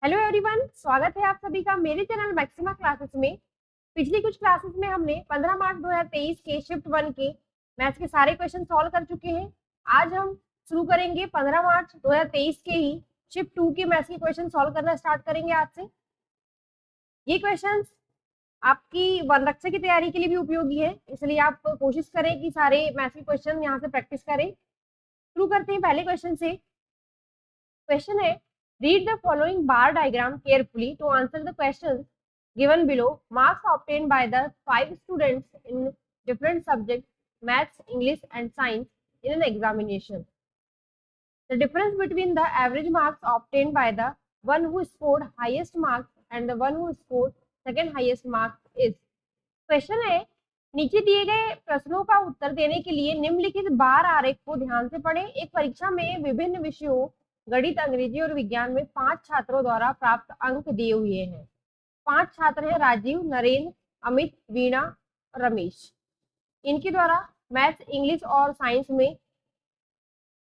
Hello everyone, स्वागत है आप सभी का मेरे चैनल मैक्सिमा क्लासेस में। पिछली कुछ क्लासेस में हमने 15 मार्च 2023 के शिफ्ट 1 के मैथ्स के सारे क्वेश्चन सॉल्व कर चुके हैं। आज हम शुरू करेंगे 15 मार्च 2023 के ही शिफ्ट 2 के मैथ्स के क्वेश्चन सॉल्व करना स्टार्ट करेंगे आज से। ये क्वेश्चन आपकी वनरक्षक की तैयारी के लिए भी उपयोगी है, इसलिए आप कोशिश करें कि सारे मैथ्स के क्वेश्चन यहाँ से प्रैक्टिस करें। शुरू करते हैं पहले क्वेश्चन से। क्वेश्चन है, read the following bar diagram carefully to answer the questions given below. Marks obtained by the 5 students in different subjects, maths, English and science in an examination. The difference between the average marks obtained by the one who scored highest marks and the one who scored second highest marks is. Question है, नीचे दिए गए प्रश्नों का उत्तर देने के लिए निम्नलिखित बार आरेख को ध्यान से पढ़ें। एक परीक्षा में विभिन्न विषयों गणित, अंग्रेजी और विज्ञान में 5 छात्रों द्वारा प्राप्त अंक दिए हुए हैं। 5 छात्र हैं राजीव, नरेंद्र, अमित, वीणा, रमेश। इनके द्वारा मैथ्स, इंग्लिश और साइंस में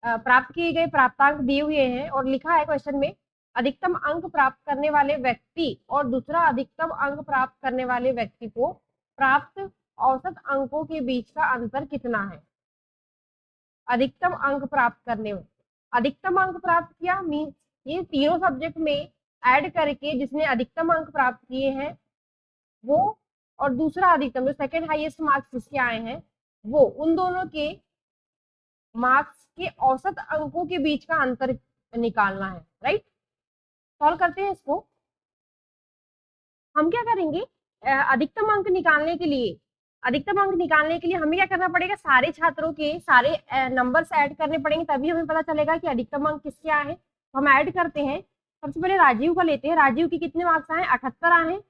प्राप्त किए गए प्राप्तांक दिए हुए हैं और लिखा है क्वेश्चन में, अधिकतम अंक प्राप्त करने वाले व्यक्ति और दूसरा अधिकतम अंक प्राप्त करने वाले व्यक्ति को प्राप्त औसत अंकों के बीच का अंतर कितना है। अधिकतम अंक प्राप्त करने में अधिकतम अंक प्राप्त किया मीन्स ये तीनों सब्जेक्ट में ऐड करके जिसने अधिकतम अंक प्राप्त किए हैं वो, और दूसरा अधिकतम जो सेकंड हाईएस्ट मार्क्स जिसके आए हैं वो, उन दोनों के मार्क्स के औसत अंकों के बीच का अंतर निकालना है। राइट, सॉल्व करते हैं इसको। हम क्या करेंगे, अधिकतम अंक निकालने के लिए हमें क्या करना पड़ेगा, सारे छात्रों के सारे नंबर्स ऐड करने पड़ेंगे, तभी हमें पता चलेगा कि अधिकतम अंक किसके आए हैं। तो हम ऐड करते हैं। सबसे पहले राजीव का लेते हैं। राजीव के कितने मार्क्स आए, 78 आए हैं।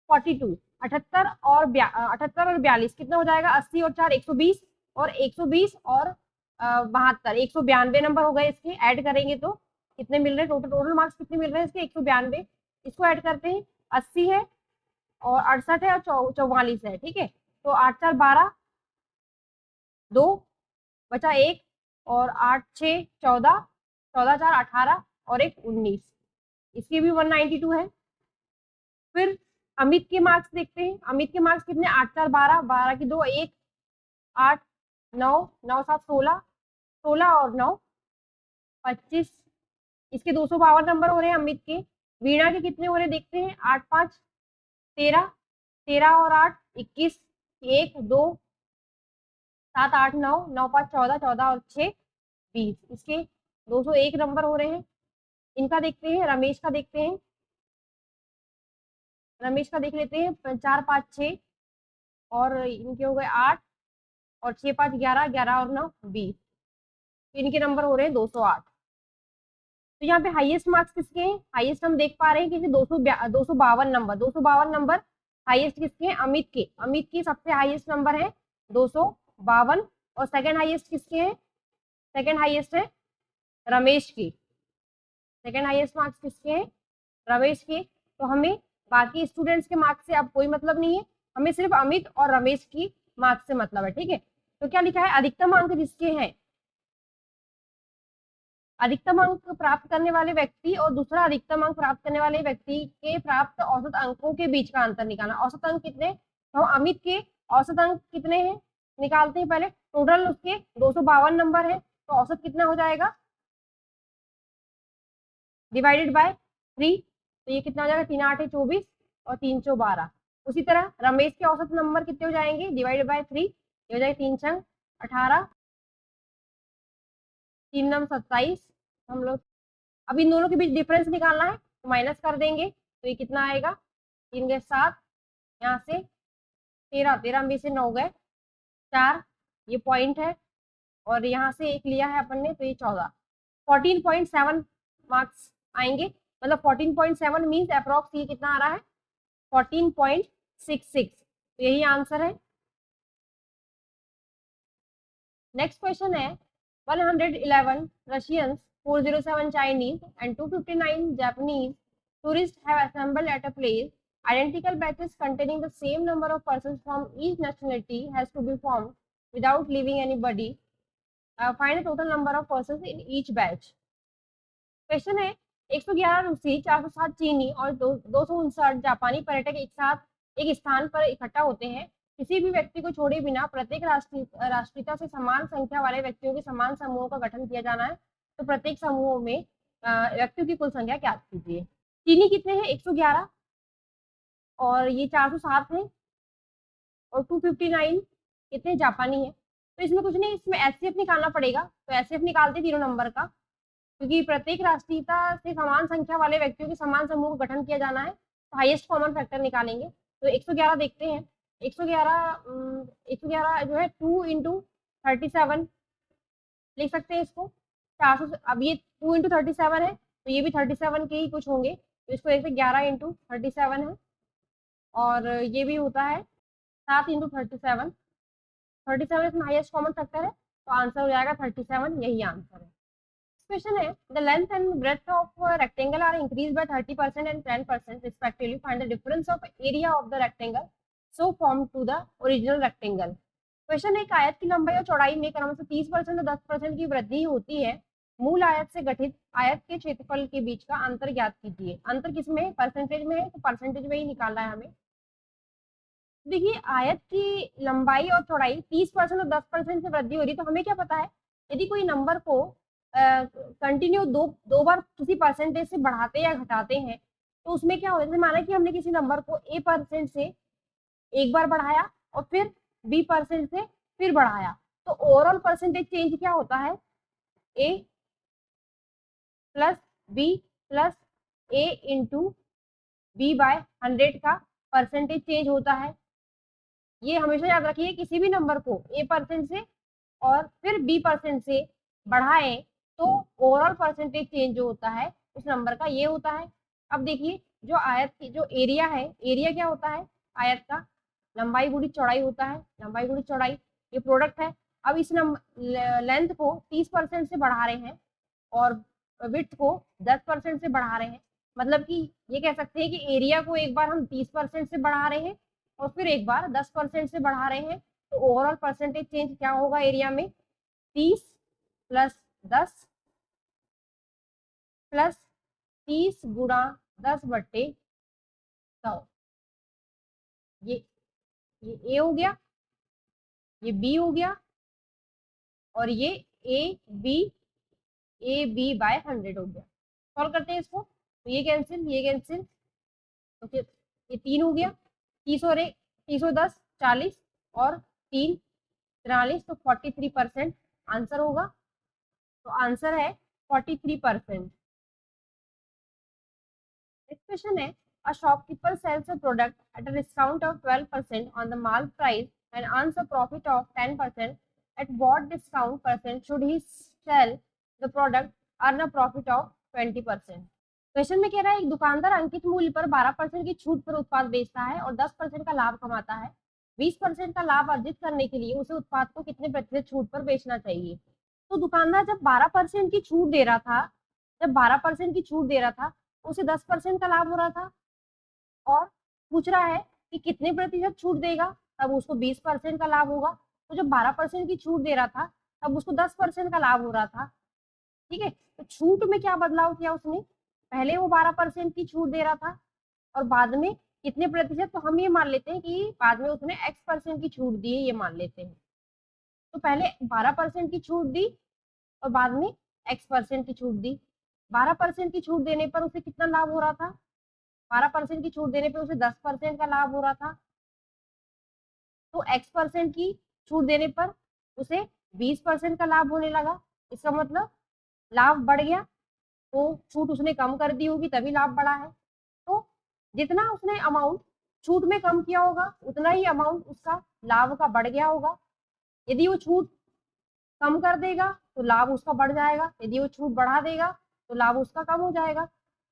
42, 78 और 42 कितना हो जाएगा, 80 और 4 120, और 120 और 72 192 नंबर हो गए। इसके ऐड करेंगे तो कितने मिल रहे हैं, टोटल मार्क्स कितने मिल रहे हैं इसके, 192। इसको ऐड करते हैं, 80 है और 68 है और 44 है। ठीक है, तो 8 4 12, 2 बचा 1 और 8 6 14, 14 4 18 और 1 19। इसकी भी 192 है। फिर अमित के मार्क्स देखते हैं। अमित के मार्क्स कितने, 8 4 12, 12 की 2 1, 8 9 9 7 16, 16 और 9 25। इसके 252 नंबर हो रहे हैं अमित के। वीणा के कितने हो रहे हैं देखते हैं, 8 5 13, 13 और 8 21, 1 2 7 8 9 9 5 14, 14 और 6 20। इसके 201 नंबर हो रहे हैं। इनका देखते हैं, रमेश का देखते हैं। रमेश का देख लेते हैं, 4 5 6 और इनके हो गए 8 और 6 5 11, 11 और 9 20। इनके नंबर हो रहे हैं 208। तो यहाँ पे हाईएस्ट मार्क्स किसके हैं, हाईएस्ट हम देख पा रहे हैं कि 252 नंबर हाईएस्ट किसके हैं, अमित के। अमित की सबसे हाईएस्ट नंबर है 252 और सेकंड हाईएस्ट किसके हैं, सेकंड हाईएस्ट है रमेश की। सेकंड हाईएस्ट मार्क्स किसके हैं, रमेश के। तो हमें बाकी स्टूडेंट्स के मार्क्स से अब कोई मतलब नहीं है, हमें सिर्फ अमित और रमेश की मार्क्स से मतलब है। ठीक है, तो क्या लिखा है, अधिकतम अंक जिसके हैं, अधिकतम अंक प्राप्त करने वाले व्यक्ति और दूसरा अधिकतम अंक प्राप्त करने वाले व्यक्ति के प्राप्त औसत अंकों के बीच का अंतर निकालना। औसत अंक कितने, तो अमित के औसत अंक कितने हैं निकालते हैं पहले। टोटल उसके 252 नंबर है, तो औसत कितना हो जाएगा, डिवाइडेड बाय 3। तो ये कितना हो जाएगा, 3 8 24 और 3 4 12। उसी तरह रमेश के औसत नंबर कितने हो जाएंगे, डिवाइडेड बाय 3, ये हो जाएगा 3 6 18, 3 9 27। हम लोग अब इन दोनों के बीच डिफरेंस निकालना है, तो माइनस कर देंगे। तो ये कितना आएगा, 3 गए 7, यहाँ से 13, 13 में से 9 गए 4, ये पॉइंट है, और यहाँ से 1 लिया है अपन ने, तो ये 14, 14.7 मार्क्स आएंगे। मतलब 14.7 मीन्स अप्रॉक्स ये कितना आ रहा है, 14.66। तो यही आंसर है। नेक्स्ट क्वेश्चन है, 111 Russians, 407 Chinese and 259 Japanese tourists have assembled at a place. Identical batches containing the same number of persons from each nationality has to be formed without leaving anybody. Find the total number of persons in each batch. Question है, 111 रूसी, 407 चीनी और 259 जापानी पर्यटक एक साथ एक स्थान पर इकट्ठा होते हैं। किसी भी व्यक्ति को छोड़े बिना प्रत्येक राष्ट्रीयता से समान संख्या वाले व्यक्तियों के समान समूहों का गठन किया जाना है। तो प्रत्येक समूहों में व्यक्तियों की कुल संख्या ज्ञात कीजिए। चीनी कितने हैं? 111 और ये 407 है और 259 कितने जापानी है। तो इसमें कुछ नहीं, इसमें एचसीएफ निकालना पड़ेगा। तो एचसीएफ निकालते तीनों नंबर का, क्योंकि प्रत्येक राष्ट्रीयता से समान संख्या वाले व्यक्तियों के समान समूह का गठन किया जाना है, तो हाईएस्ट कॉमन फैक्टर निकालेंगे। तो 111 देखते हैं। 111 जो है 2 इंटू 37 लिख सकते हैं इसको। 400, अब ये 2 इंटू 37 है तो ये भी 37 के ही कुछ होंगे, तो इसको देखते 11 इंटू 37 है और ये भी होता है 7 इंटू 37। 37 इसमें हाईएस्ट कॉमन फैक्टर है, तो आंसर हो जाएगा 37, यही आंसर है। क्वेश्चन है the length and breadth of rectangle are increase by 30% and 10% respectively, find the difference of area of the rectangle so form to the original rectangle. Question है, एक आयत की लंबाई और चौड़ाई में क्रमशः 30% और 10% की वृद्धि होती है। मूल आयत से गठित आयत के क्षेत्रफल के बीच का अंतर ज्ञात कीजिए। अंतर किसमें? परसेंटेज में है, तो परसेंटेज में ही निकालना है हमें। देखिए, आयत की लंबाई और चौड़ाई 30% और 10% से वृद्धि हो रही है, तो हमें क्या पता है, यदि कोई नंबर को कंटिन्यू दो बार किसी परसेंटेज से बढ़ाते या घटाते हैं, तो उसमें क्या होता है, माना कि हमने किसी नंबर को a% से एक बार बढ़ाया और फिर b% से फिर बढ़ाया, तो ओवरऑल परसेंटेज चेंज क्या होता है, a plus b plus a into b by 100 का परसेंटेज चेंज होता है। ये हमेशा याद रखिए, किसी भी नंबर को a% से और फिर b% से बढ़ाएं तो ओवरऑल परसेंटेज चेंज जो होता है उस नंबर का ये होता है। अब देखिए, जो आयत की जो एरिया है, एरिया क्या होता है आयत का? लंबाई गुणी चौड़ाई होता है, लंबाई गुणी चौड़ाई, ये प्रोडक्ट है। अब इस लेंथ को 30% से बढ़ा रहे हैं और विड्थ को 10% से बढ़ा रहे हैं, मतलब कि ये कह सकते हैं कि एरिया को एक बार हम 30% से बढ़ा रहे हैं और फिर एक बार 10% से बढ़ा रहे हैं, तो ओवरऑल परसेंटेज चेंज क्या होगा एरिया में? 30 प्लस 10 प्लस 30 गुणा 10/100। ये ए हो गया, ये बी हो गया और ये ए बी बाय 100 हो गया। सॉल्व करते हैं इसको, तो ये कैंसिल, तो फिर ये 3 हो गया, 30 और 1 30 और 10 40 और 3 43, तो 43% आंसर होगा। तो आंसर है 43%। नेक्स्ट क्वेश्चन है, a shopkeeper sells a product at a discount of 12% on the mall price and earns a profit of 10%. At what discount percent should he sell the product, earn a profit of 20%? Question में कह रहा है, एक दुकानदार अंकित मूल्य पर 12% की छूट पर उत्पाद बेचता है और 10% का लाभ कमाता है। 20% का लाभ अर्जित करने के लिए उसे उत्पाद को कितने प्रतिशत छूट पर बेचना चाहिए? तो दुकानदार जब 12% की छूट दे रहा था, उसे 10% का लाभ हो रहा था और पूछ रहा है कि कितने प्रतिशत छूट देगा, तब उसको 20% का लाभ होगा। तो जब 12% की छूट दे रहा था तब उसको 10% का लाभ हो रहा था। ठीक है, तो छूट में क्या बदलाव किया उसने? पहले वो 12% की छूट दे रहा था और बाद में कितने प्रतिशत, तो हम ये मान लेते हैं कि बाद में उसने x% की छूट दी है, ये मान लेते हैं। तो पहले 12% की छूट दी और बाद में x% की छूट दी। 12% की छूट देने पर उसे कितना लाभ हो रहा था? 12% की छूट देने पे उसे 10% का लाभ हो रहा था, तो x% की छूट देने पर उसे 20% का लाभ होने लगा। इसका मतलब लाभ बढ़ गया, तो छूट उसने कम कर दी होगी तभी लाभ बढ़ा है। तो जितना उसने अमाउंट छूट में कम किया होगा उतना ही अमाउंट उसका लाभ का बढ़ गया होगा। यदि वो छूट कम कर देगा तो लाभ उसका बढ़ जाएगा, यदि वो छूट बढ़ा देगा तो लाभ उसका कम हो जाएगा।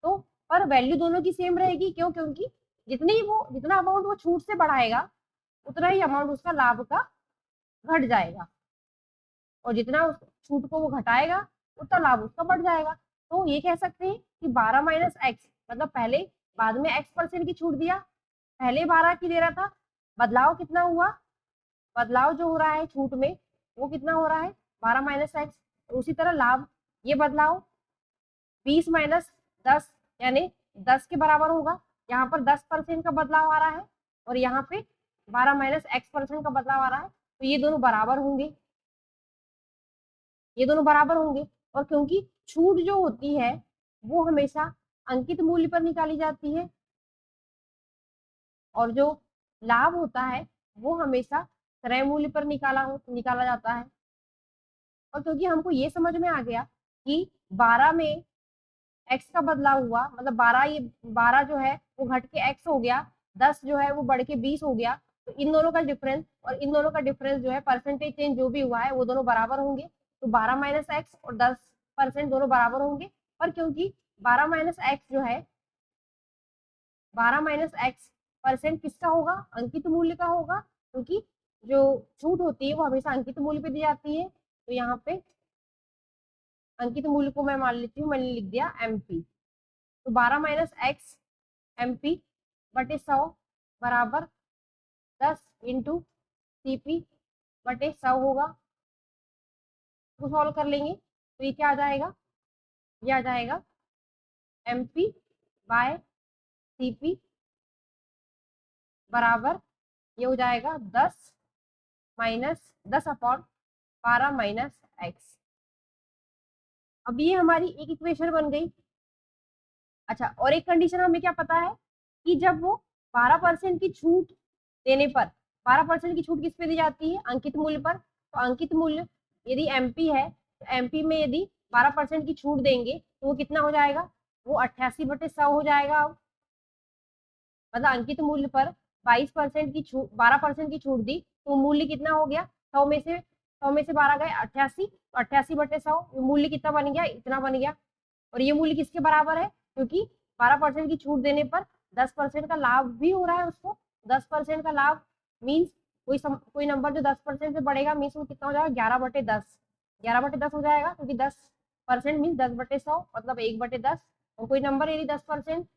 तो पर वैल्यू दोनों की सेम रहेगी, क्यों? क्योंकि जितना अमाउंट वो छूट से बढ़ाएगा उतना ही अमाउंट उसका लाभ का घट जाएगा और जितना उस छूट को वो घटाएगा उतना लाभ उसका बढ़ जाएगा। तो ये कह सकते हैं कि 12 माइनस एक्स, मतलब पहले बाद में x% की छूट दिया, पहले 12 की दे रहा था, बदलाव कितना हुआ? बदलाव जो हो रहा है छूट में वो कितना हो रहा है? 12 माइनस एक्स। उसी तरह लाभ, ये बदलाव 20 माइनस 10 यानी 10 के बराबर होगा। यहाँ पर 10% का बदलाव आ रहा है और यहाँ पे 12 माइनस x% का बदलाव आ रहा है, तो ये दोनों बराबर होंगे, ये दोनों बराबर होंगे। और क्योंकि छूट जो होती है वो हमेशा अंकित मूल्य पर निकाली जाती है और जो लाभ होता है वो हमेशा क्रय मूल्य पर निकाला जाता है। और क्योंकि हमको ये समझ में आ गया कि 12 में x का बदलाव हुआ, मतलब 12 जो है वो घट के x हो गया, 10 जो है वो बढ़ के 20 हो गया, तो इन दोनों का डिफरेंस और इन दोनों का डिफरेंस जो है परसेंटेज चेंज जो भी हुआ है वो दोनों बराबर होंगे। तो 12 माइनस एक्स और 10% दोनों बराबर होंगे। पर क्योंकि 12 माइनस एक्स जो है 12 माइनस एक्स परसेंट किसका होगा, अंकित मूल्य का होगा, क्योंकि जो छूट होती है वो हमेशा अंकित मूल्य पे दी जाती है। तो यहाँ पे अंकित मूल्य को मैं मान लेती हूँ, मैंने लिख दिया MP। तो 12 माइनस एक्स MP बटे 100 बराबर 10 इंटू CP बटे 100 होगा। तो सॉल्व कर लेंगे तो ये क्या आ जाएगा, ये आ जाएगा MP बाय CP बराबर, ये हो जाएगा 10 माइनस 10 अपॉन 12 माइनस एक्स। अब ये हमारी एक इक्वेशन बन गई। अच्छा, और एक कंडीशन हमें क्या पता है कि जब वो 12% की छूट देने पर, 12% की छूट किस पे दी जाती है, अंकित मूल्य पर। तो अंकित मूल्य यदि MP है तो MP में यदि 12% की छूट देंगे तो वो कितना हो जाएगा, वो 88/100 हो जाएगा। अब मतलब अंकित मूल्य पर 22% की छूट, 12% की छूट दी तो मूल्य कितना हो गया, 100 में से 12 गए 88, तो 88/100 मूल्य कितना बन गया, इतना बन गया। और ये मूल्य किसके बराबर है, क्योंकि 12% की छूट देने पर 10% का लाभ भी हो रहा है उसको। 10% का लाभ मीन्स कोई नंबर जो 10% से बढ़ेगा मीन्स वो कितना हो जाएगा, 11/10, 11/10 हो जाएगा, क्योंकि 10% मीन्स 10/100 मतलब 1/10। और कोई नंबर यदि 10%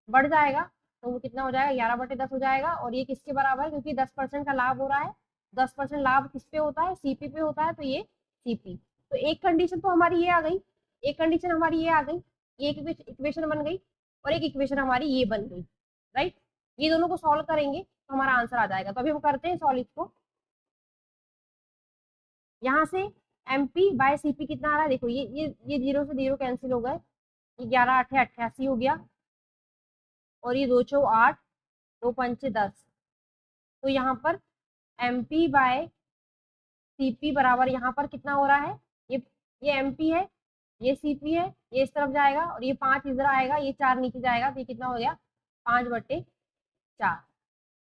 बढ़ जाएगा तो वो कितना हो जाएगा, 11/10 हो जाएगा। और ये किसके बराबर है, क्योंकि 10% का लाभ हो रहा है। 10% लाभ किस पे होता है, CP पे होता है, तो ये CP। तो एक कंडीशन तो हमारी ये आ गई, एक कंडीशन हमारी ये आ गई, ये एक इक्वेशन बन गई और एक इक्वेशन हमारी ये बन गई, राइट। ये दोनों को सॉल्व करेंगे तो हमारा आंसर आ जाएगा। तो अभी हम करते हैं सॉल्व इसको। यहाँ से MP बाय CP कितना आ रहा है, देखो ये 0 से 0 कैंसिल हो गए, ये 11 8 88 हो गया और ये 2 चौ 8 2 पंचे 10। तो यहाँ पर MP बाय CP बराबर यहाँ पर कितना हो रहा है, ये MP है, ये CP है, ये इस तरफ जाएगा और ये 5 इधर आएगा, ये 4 नीचे जाएगा, तो ये कितना हो गया, 5/4।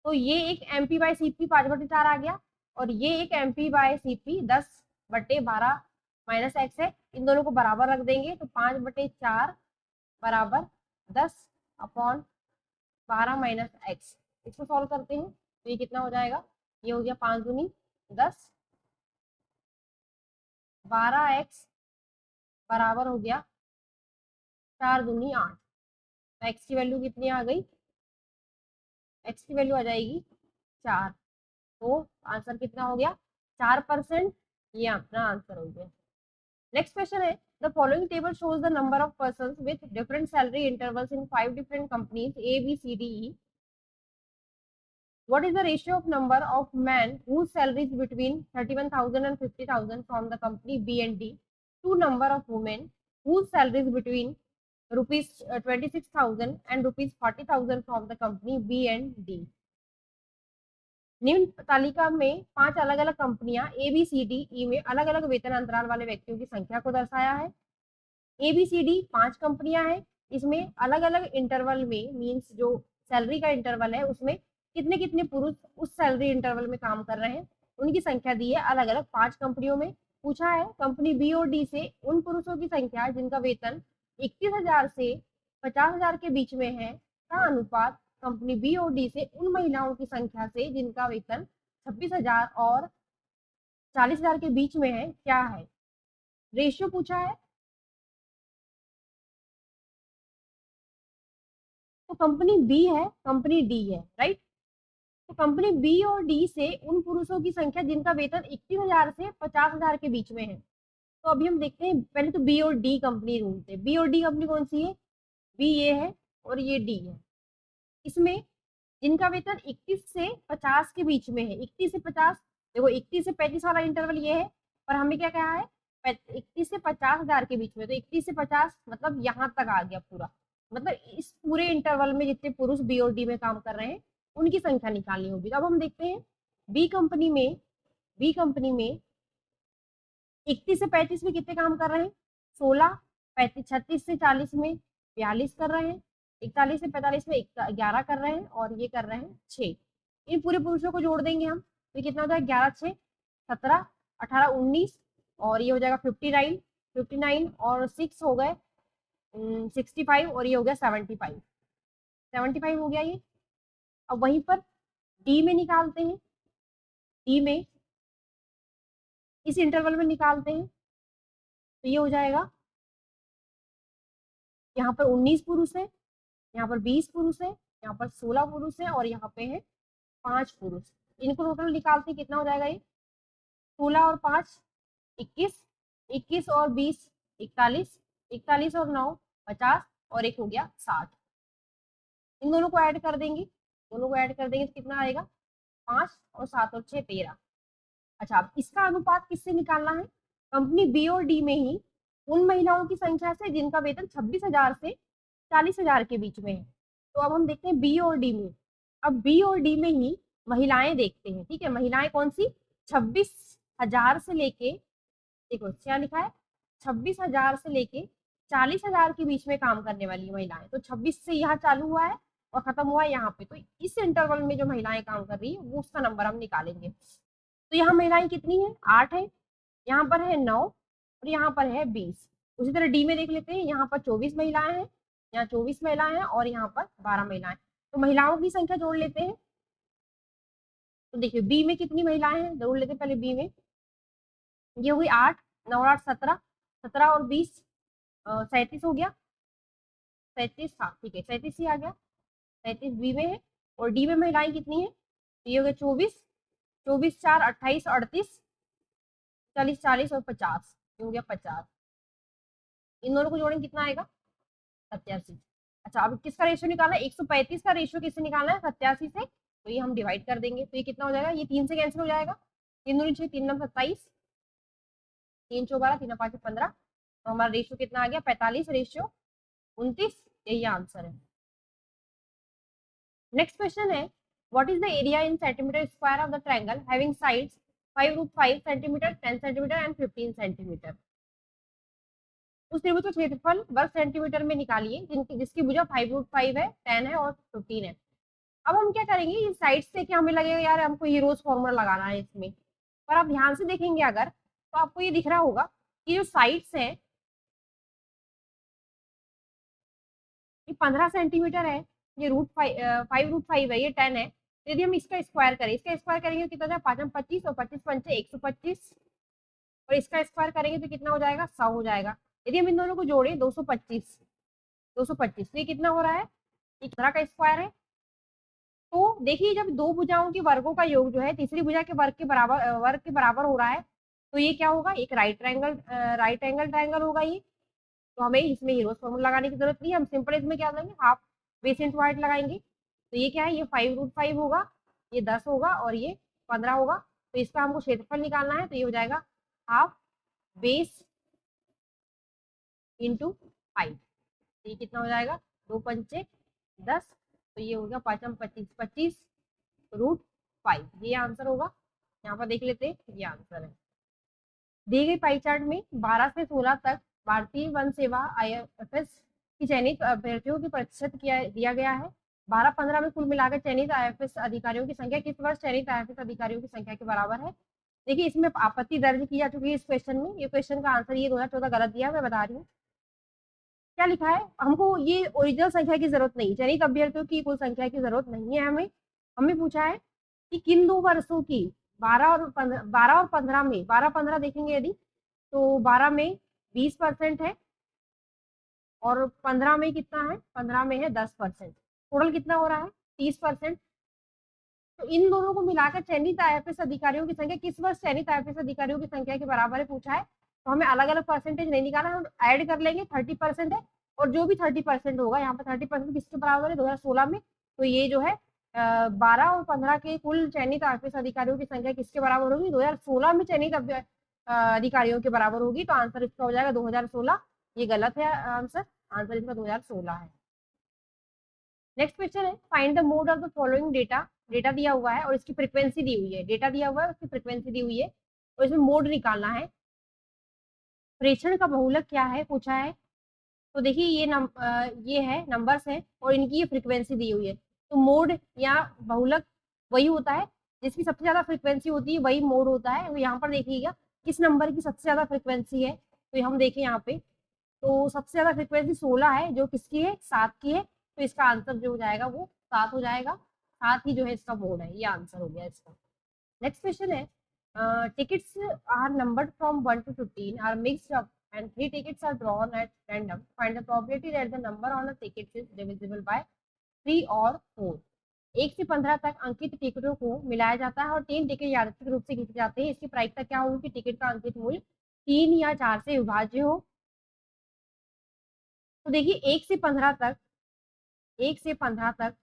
तो ये एक MP बाय CP 5/4 आ गया और ये एक MP by CP 10/12 minus x है। इन दोनों को बराबर रख देंगे तो 5/4 बराबर 10/12 माइनस एक्स। इसको सॉल्व करते हैं तो ये कितना हो जाएगा, ये हो गया 5 दूनी 10, 12x बराबर हो गया 4 दूनी 8। तो x की वैल्यू कितनी आ गई, x की वैल्यू आ जाएगी 4। तो आंसर कितना हो गया, 4%। ये अपना आंसर हो गया। नेक्स्ट क्वेश्चन है, the following table shows the number of persons with different salary intervals in 5 different companies ABCDE. What is the ratio of number of men whose salary is between 31,000 and 50,000 from the company B and D to number of women whose salary is between rupees 26,000 and rupees 40,000 from the company B and D? निम्न तालिका में 5 अलग अलग कंपनियां ABCDE में अलग अलग वेतन अंतराल वाले व्यक्तियों की संख्या को दर्शाया है। ABCD 5 कंपनियां हैं, इसमें अलग अलग इंटरवल में मीन्स जो सैलरी का इंटरवल है उसमें कितने कितने पुरुष उस सैलरी इंटरवल में काम कर रहे हैं, उनकी संख्या दी है अलग अलग 5 कंपनियों में। पूछा है कंपनी B और D से उन पुरुषों की संख्या जिनका वेतन 21,000 से 50,000 के बीच में है का अनुपात कंपनी B और D से उन महिलाओं की संख्या से जिनका वेतन 26,000 और 40,000 के बीच में है क्या है। रेशियो पूछा है, तो कंपनी बी है, कंपनी डी है, राइट। तो कंपनी बी और डी से उन पुरुषों की संख्या जिनका वेतन 21,000 से 50,000 के बीच में है। तो अभी हम देखते हैं, पहले तो बी और डी कंपनी ढूंढते हैं। बी और डी कंपनी कौन सी है, बी ये है और ये डी है। इसमें जिनका वेतन 21 से 50 के बीच में है, 21 से 50, देखो 21 से 35 वाला इंटरवल ये है, पर हमें क्या कहा है 21 से 50,000 के बीच में, तो 21 से 50 मतलब यहाँ तक आ गया पूरा, मतलब इस पूरे इंटरवल में जितने पुरुष बी और डी में काम कर रहे हैं उनकी संख्या निकालनी होगी। तो अब हम देखते हैं बी कंपनी में 21 से 35 में कितने काम कर रहे हैं, 16, 36 से 40 में 42 कर रहे हैं, 41 से 45 में 11 कर रहे हैं और ये कर रहे हैं 6। इन पूरे पुरुषों को जोड़ देंगे हम तो कितना हो जाएगा 11 6 17 18 19 और ये हो जाएगा 59 59 और 6 हो गए 65 और ये हो गया 75 75 हो गया ये। अब वहीं पर डी में निकालते हैं, डी में इस इंटरवल में निकालते हैं तो ये हो जाएगा यहाँ पर 19 पुरुष है, यहाँ पर 20 पुरुष है, यहाँ पर 16 पुरुष है और यहाँ पे है 5 पुरुष। इनको टोटल निकालते हैं कितना हो जाएगा ये 16 और 5 21, 21 और 20 41, 41 और 9 50 और एक हो गया 60। इन दोनों को ऐड कर देंगे, दोनों को ऐड कर देंगे तो कितना आएगा 5 और 7 और 6 13। अच्छा अब इसका अनुपात किससे निकालना है, कंपनी बी और डी में ही उन महिलाओं की संख्या से जिनका वेतन 26,000 से 40,000 के बीच में है। तो अब हम देखते हैं बी और डी में, अब बी और डी में ही महिलाएं देखते हैं, ठीक है, महिलाएं कौन सी 26,000 से लेके, देखो क्या लिखा है 26,000 से लेके 40,000 के बीच में काम करने वाली महिलाएं, तो 26 से यहाँ चालू हुआ है और खत्म हुआ है यहाँ पे, तो इस इंटरवल में जो महिलाएं काम कर रही है वो उसका नंबर हम निकालेंगे। तो यहाँ महिलाएं कितनी है 8 है, यहाँ पर है 9 और यहाँ पर है 20। उसी तरह डी में देख लेते हैं, यहाँ पर 24 महिलाएं हैं, यहाँ 24 महिलाएं हैं और यहाँ पर 12 महिलाएं। तो महिलाओं की संख्या जोड़ लेते हैं, तो देखिए बी में कितनी महिलाएं हैं जोड़ लेते हैं पहले बी में, ये हुई 8 9 8 17, 17 और 20 37 हो गया, 37 हाँ ठीक है 37 ही आ गया, 37 बी में है। और डी में महिलाएं कितनी है, तो ये हो गया 24, 24 4 28 38 40 40 और 50, ये हो गया 50। इन दोनों को जोड़ेंगे कितना आएगा 87। अच्छा अब किसका रेशियो निकालना है 135 का रेशियो किससे निकालना है 87 से, तो ये हम डिवाइड कर देंगे तो ये कितना हो जाएगा, ये 3 से कैंसिल हो जाएगा, 3 दूनी 6 3 9 27, 3 4 12 3 5 15, तो हमारा रेशियो कितना आ गया 45 रेशियो 29, यही आंसर है। नेक्स्ट क्वेश्चन है what is the area in centimetre square of the triangle having sides 5√5 centimetre 10 centimetre and 15 centimetre. उस त्रिभुज का क्षेत्रफल वर्ग सेंटीमीटर में निकालिए जिसकी भुजा 5√5 है 10 है और 15 है। अब हम क्या करेंगे, ये साइड्स से क्या हमें लगेगा यार हमको ये रोज फॉर्मूला लगाना है इसमें, पर आप ध्यान से देखेंगे अगर तो आपको ये दिख रहा होगा कि जो साइड्स है ये 15 सेंटीमीटर है, ये √5 है, ये 10 है, तो यदि हम इसका स्क्वायर करें, इसका स्क्वायर करेंगे तो कितना जाएगा 5 25 और 25 पंचे 125 और इसका स्क्वायर करेंगे तो कितना हो जाएगा 100 हो जाएगा। यदि हम इन दोनों को जोड़े 225 तो ये कितना हो रहा है, ये 15 का स्क्वायर है। तो देखिए जब दो भुजाओं के वर्गों का योग जो है तीसरी भुजा के वर्ग के बराबर हो रहा है तो ये क्या होगा, एक राइट एंगल ट्रायंगल होगा ये। तो हमें इसमें हीरोज फॉर्मूला लगाने की जरूरत नहीं है, हम सिंपल इसमें क्या लगाएंगे हाफ बेस इंटू हाइट लगाएंगे। तो ये क्या है, ये 5√5 होगा, ये 10 होगा और ये 15 होगा। तो इसका हमको क्षेत्रफल निकालना है तो ये हो जाएगा हाफ बेस इंटू हाइट, तो ये कितना हो जाएगा 2 पंचे 10, तो ये हो गया 5 25 25√5, ये आंसर होगा। यहाँ पर देख लेते हैं ये आंसर है। दिए गए पाई चार्ट में 12 से 16 तक भारतीय वन सेवा IFS की चयनित अभ्यर्थियों की प्रतिशत दिया गया है। 12-15 में कुल मिलाकर चयनित IFS अधिकारियों की संख्या किस वर्ष चयनित IFS अधिकारियों की संख्या के बराबर है। देखिए इसमें आपत्ति दर्ज की जा चुकी है इस क्वेश्चन में, ये क्वेश्चन का आंसर ये 2014 गलत दिया, मैं बता रही हूँ क्या लिखा है। हमको ये ओरिजिनल संख्या की जरूरत नहीं, चयनित अभ्यर्थियों की कुल संख्या की जरूरत नहीं है हमें पूछा है कि किन 2 वर्षों की 12 और 15 में 12-15 देखेंगे यदि तो 12 में 20% है और 15 में कितना है, 15 में है 10%, टोटल कितना हो रहा है 30%। तो इन दोनों को मिलाकर चयनित IFS अधिकारियों की संख्या किस वर्ष चयनित IFS अधिकारियों की संख्या के बराबर है पूछा है। तो हमें अलग अलग परसेंटेज नहीं निकालना, हम ऐड कर लेंगे 30% है और जो भी 30% होगा, यहाँ पर 30% किसके बराबर है 2016 में, तो ये जो है 12 और 15 के कुल चयनित आईपीएस अधिकारियों की संख्या किसके बराबर होगी, 2016 में चयनित अधिकारियों के बराबर होगी। तो आंसर इसका हो जाएगा 2016। ये गलत है आंसर, आंसर इसका 2016 है। नेक्स्ट क्वेश्चन है, find the mode of the following data. Data दिया हुआ है और इसकी फ्रीक्वेंसी दी हुई है, डेटा दिया हुआ है उसकी फ्रीक्वेंसी दी हुई है और इसमें मोड निकालना है। प्रेषण का बहुलक क्या है पूछा है। तो देखिए ये है नंबर्स है और इनकी ये फ्रीक्वेंसी दी हुई है। तो मोड या बहुलक वही होता है जिसकी सबसे ज्यादा फ्रीक्वेंसी होती है, वही मोड होता है। तो यहाँ पर देखिएगा किस नंबर की सबसे ज्यादा फ्रीक्वेंसी है, तो हम देखें यहाँ पे, तो सबसे ज्यादा फ्रीक्वेंसी 16 है, जो किसकी है 7 की है। तो इसका आंसर जो हो जाएगा वो 7 हो जाएगा। 7 ही जो है इसका मोड है, ये आंसर हो गया इसका। नेक्स्ट क्वेश्चन है, tickets are numbered from 1 to 15 are mixed up and 3 tickets are drawn at random. Find the probability that the number on the tickets is divisible by 3 or 4. 1 से 15 तक अंकित टिकटों को मिलाया जाता है और 3 टिकट यादृच्छिक रूप से खींचे जाते हैं। इसकी प्रायिकता क्या होगी कि टिकट का अंकित मूल्य 3 या 4 से विभाज्य हो। तो देखिए 1 से 15 तक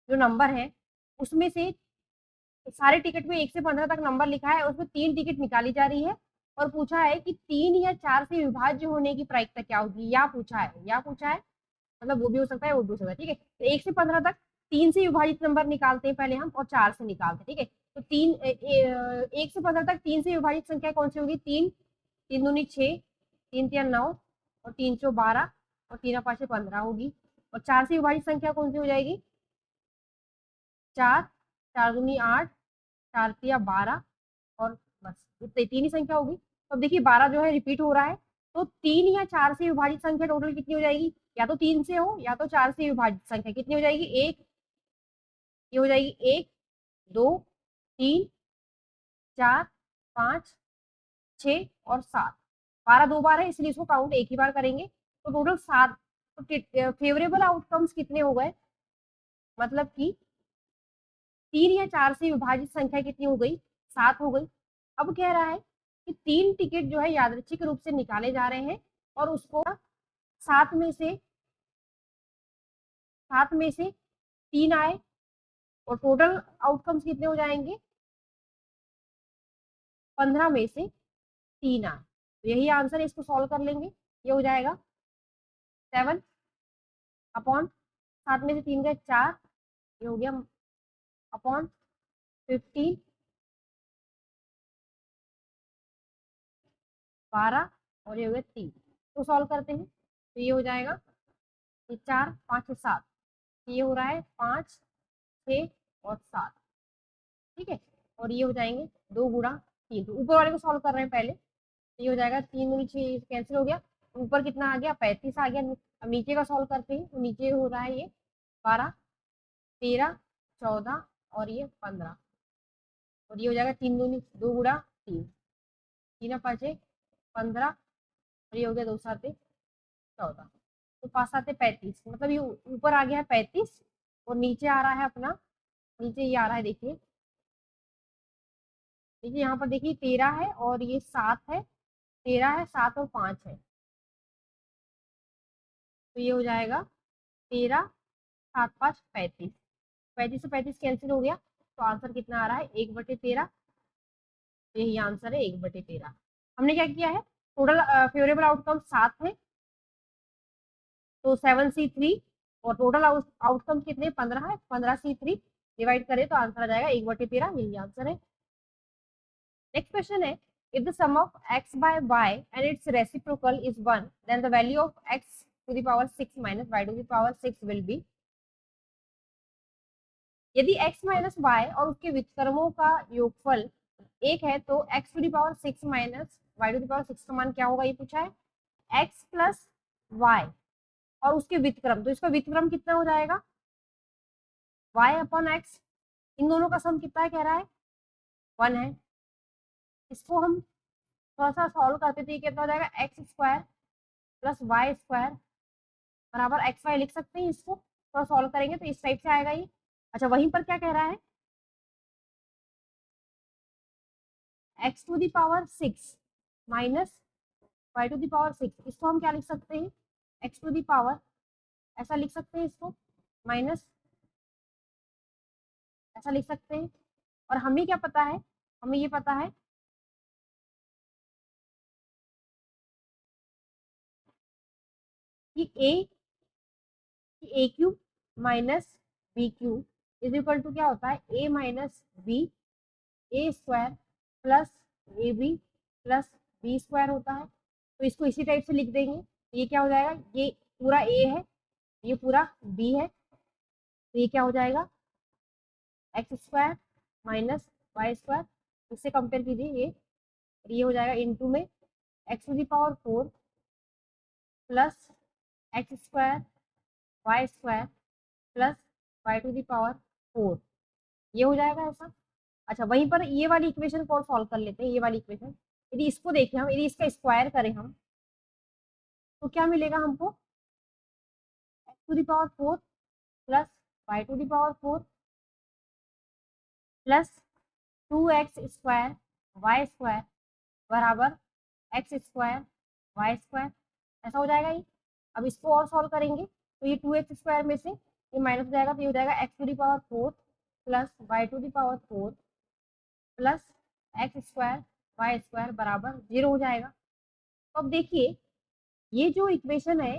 जो नंबर है उसमें से सारे टिकट में 1 से 15 तक नंबर लिखा है, उसमें 3 टिकट निकाली जा रही है और पूछा है कि 3 या 4 से विभाज्य होने की प्रायिकता क्या होगी, या पूछा है, मतलब वो भी हो सकता है वो भी हो सकता है। ठीक है, तो 1 से 15 तक 3 से विभाजित नंबर निकालते हैं पहले हम और 4 से निकालते हैं। ठीक है, तो 1 से 15 तक 3 से विभाजित संख्या कौन सी होगी, 3, 3 दूनी 6, 3 तिया 9 और 3 चौ 12 और 3 पाँच 15 होगी। और 4 से विभाजित संख्या कौन सी हो जाएगी, 4, 4 दूनी 8, 4 तिया 12 और बस इतनी 3 ही संख्या होगी। तो अब देखिए 12 जो है रिपीट हो रहा है, तो 3 या 4 से विभाजित संख्या टोटल कितनी हो जाएगी, या तो 3 से हो या तो 4 से विभाजित संख्या कितनी हो जाएगी, एक, ये हो जाएगी 1, 2, 3, 4, 5, 6 और 7। 12 दो बार है इसलिए इसको काउंट एक ही बार करेंगे, तो टोटल 7। तो फेवरेबल आउटकम्स कितने हो गए, मतलब कि 3 या 4 से विभाजित संख्या कितनी हो गई, 7 हो गई। अब कह रहा है कि 3 टिकट जो है यादृच्छिक रूप से निकाले जा रहे हैं और उसको 7 में से 3 आए और टोटल आउटकम्स कितने हो जाएंगे, 15 में से 3 आए। तो यही आंसर है, इसको सॉल्व कर लेंगे। ये हो जाएगा 7 अपॉन 7 में से 3 गए 4, ये हो गया अपॉन 15, 12 और ये हो गया 3। तो सॉल्व करते हैं तो ये हो जाएगा, ये 4, 5 और 7, ये हो रहा है 5, 6 और 7। ठीक है, और ये हो जाएंगे 2 गुणा 3। तो ऊपर वाले को सॉल्व कर रहे हैं पहले, तो ये हो जाएगा 3 दूनी 6 कैंसिल हो गया, ऊपर कितना आ गया 35 आ गया। अब नीचे का सॉल्व करते हैं, तो नीचे हो रहा है ये 12, 13, 14 और ये 15 और ये हो जाएगा 3 दूनी 2 गुणा 3, 3 पाँचे 15 और ये हो गया 2 साते 14, तो 5 साते 35, मतलब ये ऊपर आ गया है 35 और नीचे आ रहा है अपना, नीचे ये आ रहा है, देखिए देखिए यहाँ पर देखिए 13 है और ये 7 है, 13 है 7 और 5 है, तो ये हो जाएगा 13, 7 5 35, 35 से 35 कैंसिल हो गया, तो आंसर कितना आ रहा है 1/13। यही आंसर है 1/13। हमने क्या किया है, टोटल फेवरेबल आउटकम 7 है, तो 7C3 और टोटल आउटकम कितने 15 है, 15C3 डिवाइड करें तो आंसर आ जाएगा 1/13। यही आंसर है। नेक्स्ट क्वेश्चन है, if the sum of x by y and its reciprocal is 1, then the value of x to the power 6 minus y to the power 6 will be। यदि x minus y और उसके व्युत्क्रमों का योगफल 1 है तो x to the power 6 minus y to the power 6 का मान क्या होगा, ये पूछा है। x प्लस y और उसके व्युत्क्रम, तो इसका व्युत्क्रम कितना हो जाएगा y अपॉन x, इन दोनों का सम कितना है कह रहा है 1 है। इसको हम थोड़ा सा सॉल्व करते थे, कितना हो जाएगा x square plus y square बराबर एक्स वाई लिख सकते हैं। इसको थोड़ा सॉल्व करेंगे तो इस टाइप से आएगा ये। अच्छा, वहीं पर क्या कह रहा है, x to the power 6 minus y to the power 6, इसको हम क्या लिख सकते हैं, x टू दी पावर, ऐसा लिख सकते हैं इसको, माइनस ऐसा लिख सकते हैं। और हमें क्या पता है, हमें ये पता है कि a cube minus b cube is equal to क्या होता है, a minus b a square plus a b plus b square होता है। तो इसको इसी टाइप से लिख देंगे। ये क्या हो जाएगा, ये पूरा ए है, ये पूरा बी है, तो ये क्या हो जाएगा, x square minus y square, इससे कंपेयर कीजिए ये हो जाएगा इनटू में x to the power 4 plus x square y square plus y to the power 4, ये हो जाएगा ऐसा। अच्छा, वहीं पर ये वाली इक्वेशन को सॉल्व कर लेते हैं। ये वाली इक्वेशन यदि इसको देखें हम, यदि इसका स्क्वायर करें हम, तो क्या मिलेगा हमको, x to the power 4 plus y to the power 4 plus 2x square y square बराबर एक्स स्क्वायर वाई स्क्वायर, ऐसा हो जाएगा ये। अब इसको और सॉल्व करेंगे तो ये 2x स्क्वायर में से ये माइनस हो जाएगा, तो ये हो जाएगा x to the power 4 plus y to the power 4 plus x square y square बराबर 0 हो जाएगा। तो अब देखिए ये जो इक्वेशन है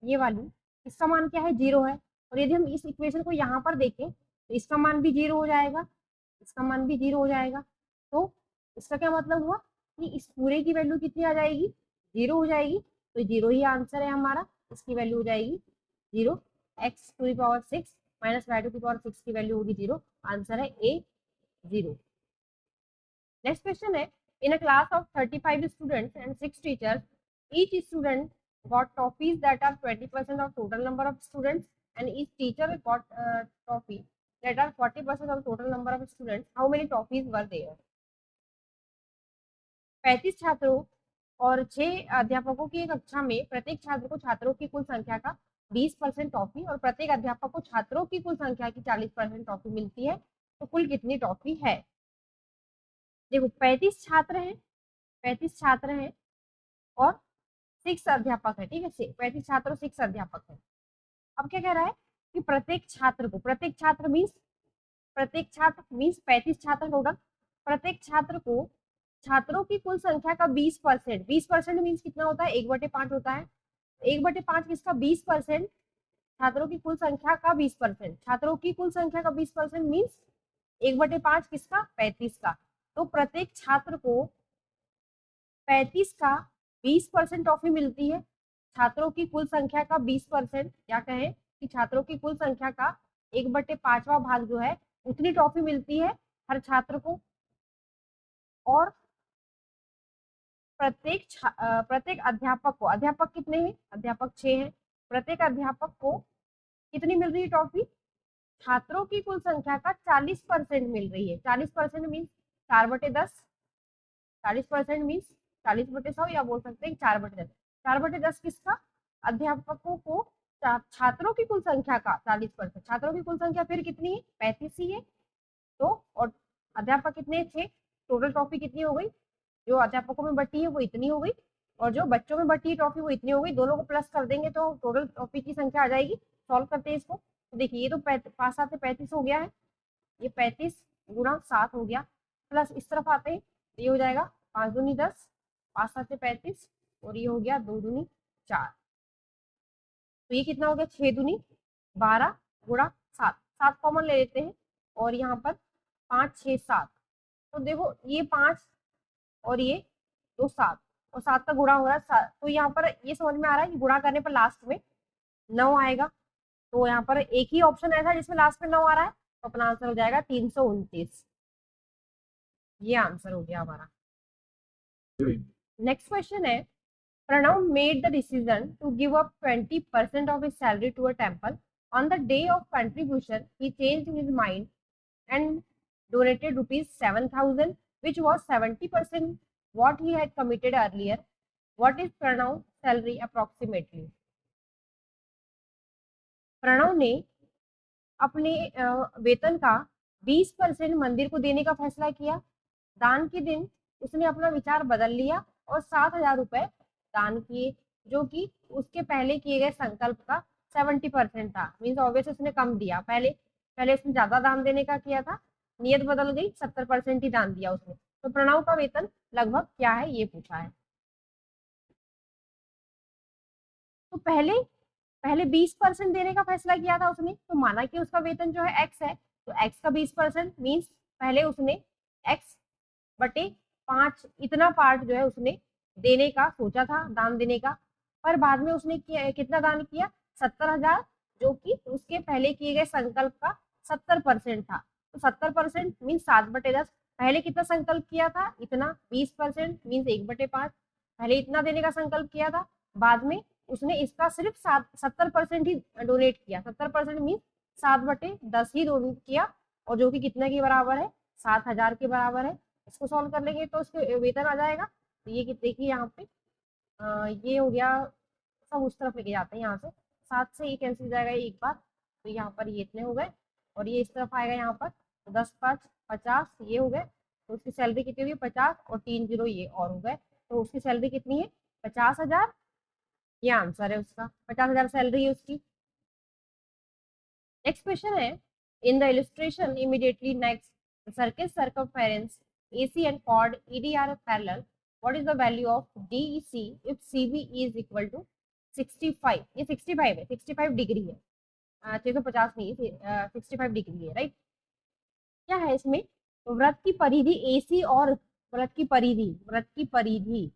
ये वाली, इसका मान क्या है, 0 है। और यदि हम इस इक्वेशन को यहाँ पर देखें तो इसका मान भी 0 हो जाएगा, इसका मान भी 0 हो जाएगा। तो इसका क्या मतलब हुआ कि इस पूरे की वैल्यू कितनी आ जाएगी, 0 हो जाएगी। तो 0 ही आंसर है हमारा, इसकी वैल्यू हो जाएगी 0। X to the power 6 minus y to the power 6 की वैल्यू होगी 0, आंसर है ए 0। नेक्स्ट क्वेश्चन है, in a class of 35 students and 6 teachers, each student got toffees that are 20% of total number of students and each teacher got toffee that are 40% of total number of students. How many toffees were there? 35 छात्रों और 6 अध्यापकों की एक कक्षा में प्रत्येक छात्र को छात्रों की कुल संख्या का 20% टॉफी और प्रत्येक अध्यापक को छात्रों की कुल संख्या की 40% टॉफी मिलती है, तो कुल कितनी टॉफी है। देखो 35 छात्र हैं, 35 छात्र हैं और 6 अध्यापक है, ठीक है, 35 छात्र और 6 अध्यापक है। अब क्या कह रहा है कि प्रत्येक छात्र को, प्रत्येक छात्र मीन्स 35 छात्र टोटल, प्रत्येक छात्र को छात्रों की कुल संख्या का 20%, 20% मीन्स कितना होता है, 1/5 होता है। 1/5 किसका, 20%, छात्रों की कुल संख्या का 20%, छात्रों की कुल संख्या का 20% मीन्स 1/5 किसका, 35 का। तो प्रत्येक छात्र को 35 का 20% टॉफी मिलती है, छात्रों की कुल संख्या का 20%, क्या कहें कि छात्रों की कुल संख्या का 1/5वां भाग जो है उतनी टॉफी मिलती है हर छात्र को। और प्रत्येक अध्यापक को, अध्यापक कितने हैं, अध्यापक 6 हैं, प्रत्येक अध्यापक को कितनी मिल रही है टॉफी, छात्रों की कुल संख्या का 40% मिल रही है। 40% मीन्स 4/10, 40% मीन्स 40/100, या बोल सकते हैं 4/10। 4/10 किसका, अध्यापकों को छात्रों की कुल संख्या का 40%, छात्रों की कुल संख्या फिर कितनी है, 35 ही है। तो और अध्यापक कितने, 6, टोटल टॉफी कितनी हो गई, जो अध्यापकों में बटी है वो इतनी हो गई और जो बच्चों में बटी है टॉफी वो इतनी हो गई, दोनों को प्लस कर देंगे तो टोटल टॉफी की संख्या आ जाएगी। सॉल्व करते हैं इसको, तो देखिए ये तो 5 7 से 35 हो गया है, ये 35 गुणा 7 हो गया, प्लस इस तरफ आते हैं ये हो जाएगा 5 दूनी 10, 5 7 से 35 और ये हो गया 2 दूनी 4, तो ये कितना हो गया, 6 दूनी 12 गुणा 7, 7 कॉमन ले लेते हैं और यहाँ पर 5 6 7, तो देखो ये 5 और ये 2 7 और 7 का गुणा हो रहा है, तो यहाँ पर ये समझ में आ रहा है कि गुणा करने पर लास्ट में 9 आएगा। तो यहाँ पर एक ही ऑप्शन ऐसा जिसमें लास्ट में 9 आ रहा है, तो अपना आंसर हो जाएगा 329, ये आंसर हो गया हमारा। नेक्स्ट क्वेश्चन है, Pranav made the decision to give up 20% of his salary to a temple. On the day of contribution he changed his mind and donated rupees 7,000, which was 70% what he had committed earlier. What is Pranav's salary approximately? Pranav ने अपने वेतन का 20% मंदिर को देने का फैसला किया। दान के दिन उसने अपना विचार बदल लिया और 7,000 रुपए दान किए। जो कि उसके पहले किए गए संकल्प का 70% था। मीन्स ऑब्वियस उसने कम दिया, पहले पहले उसने ज्यादा दान देने का किया था, नियत बदल गई, 70% ही दान दिया उसने। तो प्रणव का वेतन लगभग क्या है ये पूछा है। तो पहले पहले 20% देने का फैसला किया था उसने, तो माना कि उसका वेतन जो है एक्स है, तो एक्स का 20% मीन्स पहले उसने एक्स बटे 5 इतना पार्ट जो है उसने देने का सोचा था, दान देने का। पर बाद में उसने कितना दान किया, 70,000, जो कि उसके पहले किए गए संकल्प का 70% था। तो 70% मीन्स 7/10। पहले कितना संकल्प किया था, इतना, 20% मीन्स 1/5। पहले इतना देने का संकल्प किया था, बाद में उसने इसका सिर्फ 70% ही डोनेट किया। 70% मीन्स 7/10 ही डोनेट किया, और जो कि कितने के बराबर है, 7,000 के बराबर है। इसको सॉल्व कर लेंगे तो इसके वेतन आ जाएगा। तो ये देखिए यहाँ पे ये हो गया, सब उस तरफ लेके जाते हैं, यहाँ से 7 से ये कैंसिल हो जाएगा एक बार, तो यहाँ पर ये इतने हो गए, और ये इस तरफ आएगा यहाँ पर, तो 10×5 = 50 ये हो गए। तो उसकी सैलरी कितनी हुई, 50, और 3 0 ये और हो गए। तो उसकी सैलरी कितनी है, 50,000। ये आंसर है उसका, 50,000 सैलरी है उसकी। नेक्स्ट क्वेश्चन है, in the illustration immediately next the circus circumference AC and chord ED are parallel. What is the value of DEC if CBE is equal to 65? ये 65 है, 65 डिग्री है, 650 नहीं, 65 डिग्री है, राइट। क्या है इसमें, तो वृत्त की परिधि AC और वृत्त की परिधि, वृत्त की परिधि,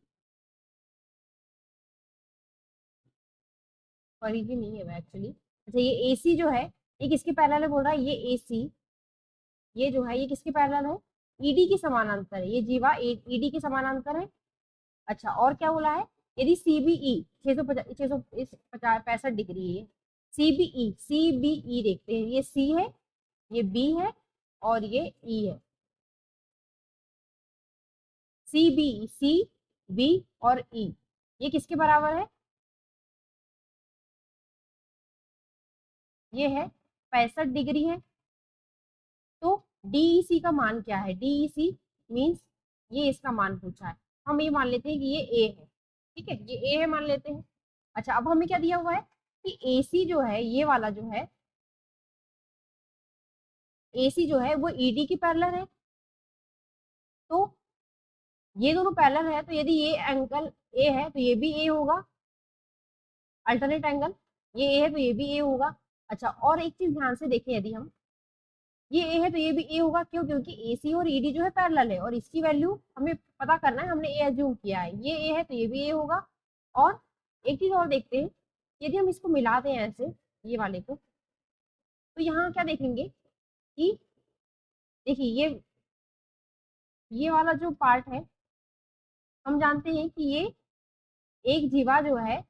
परिधि नहीं है एक्चुअली। अच्छा, ये AC जो है ये किसके पैरेलल है बोल रहा है, ये AC, ये जो है ये किसके पैरेलल है, ईडी के समानांतर है, ये जीवा ईडी के समानांतर है। अच्छा, और क्या बोला है, यदि सीबीई 665 डिग्री है, सीबीई देखते हैं, ये सी है, ये बी है, और ये ई है। सी बी और ई, ये किसके बराबर है, ये है 65 डिग्री है। तो डीईसी का मान क्या है, डीईसी मीन्स ये इसका मान पूछा है, हम ये मान लेते हैं कि ये ए है, ठीक है, ये ए है मान लेते हैं। अच्छा, अब हमें क्या दिया हुआ है कि एसी जो है, ये वाला जो है एसी जो है वो ईडी की पैरेलल है। तो ये दोनों पैरेलल है, तो यदि ये एंगल ए है तो ये भी ए होगा, अल्टरनेट एंगल, ये ए है तो ये भी ए होगा। अच्छा, और एक चीज ध्यान से देखें, यदि हम ये ए है तो ये भी ए होगा, क्यों, क्योंकि एसी और ईडी जो है पैरेलल है, और इसकी वैल्यू हमें पता करना है, हमने ए एज्यूम किया है, ये ए है तो ये भी ए होगा। और एक चीज और देखते हैं, यदि हम इसको मिला दें ऐसे, ये वाले को, तो यहाँ क्या देखेंगे कि देखिए ये वाला जो पार्ट है, हम जानते हैं कि ये एक जीवा जो है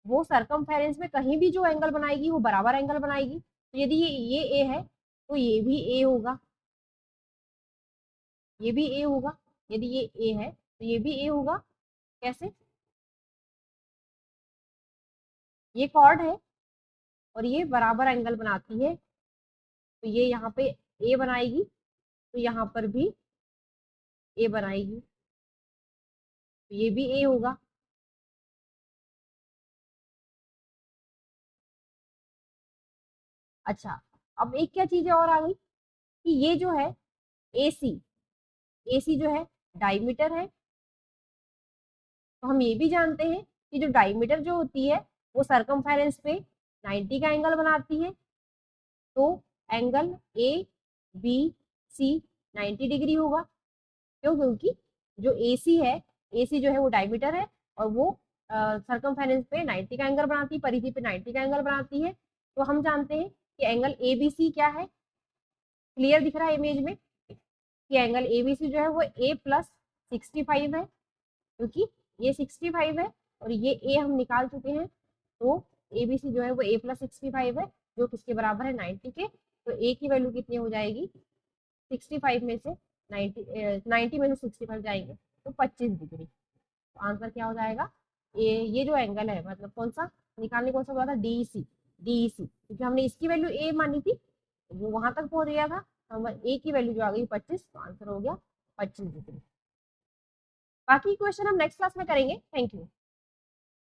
वो सरकमफेरेंस में कहीं भी जो एंगल बनाएगी वो बराबर एंगल बनाएगी। तो यदि ये ए है तो ये भी ए होगा, ये भी ए होगा। यदि ये ए है तो ये भी ए होगा। कैसे, ये कॉर्ड है और ये बराबर एंगल बनाती है, तो ये यहाँ पे ए बनाएगी, तो यहाँ पर भी ए बनाएगी, तो ये भी ए होगा। अच्छा, अब एक क्या चीज और आ गई कि ये जो है एसी, एसी जो है डायमीटर है, तो हम ये भी जानते हैं कि जो डायमीटर जो होती है वो सरकमफेरेंस पे 90 का एंगल बनाती है। तो angle A B C 90 degree होगा, क्यों, क्योंकि जो एसी है, एसी जो है वो डायमीटर है, और वो सरकमफेरेंस पे 90 का एंगल बनाती है, परिधि पे 90 का एंगल बनाती है। तो हम जानते हैं कि एंगल ए बी सी क्या है, क्लियर दिख रहा है इमेज में कि एंगल ए बी सी जो है वो ए प्लस 65 है, क्योंकि ये 65 है और ये ए हम निकाल चुके हैं। तो ए बी सी जो है वो ए प्लस 65 है, जो किसके बराबर है, 90 के। तो ए की वैल्यू कितनी हो जाएगी, 65 में से 90 में से 65 जाएंगे तो 25 डिग्री। तो आंसर क्या हो जाएगा, ये जो एंगल है, मतलब कौन सा निकालने, कौन सा बोला था, डीईसी, डीईसी, क्योंकि हमने इसकी वैल्यू ए मानी थी, वो वहां तक पहुंच गया था, हम ए की वैल्यू जो आ गई 25, तो आंसर हो गया 25 डिग्री। बाकी क्वेश्चन हम नेक्स्ट क्लास में करेंगे। Thank you.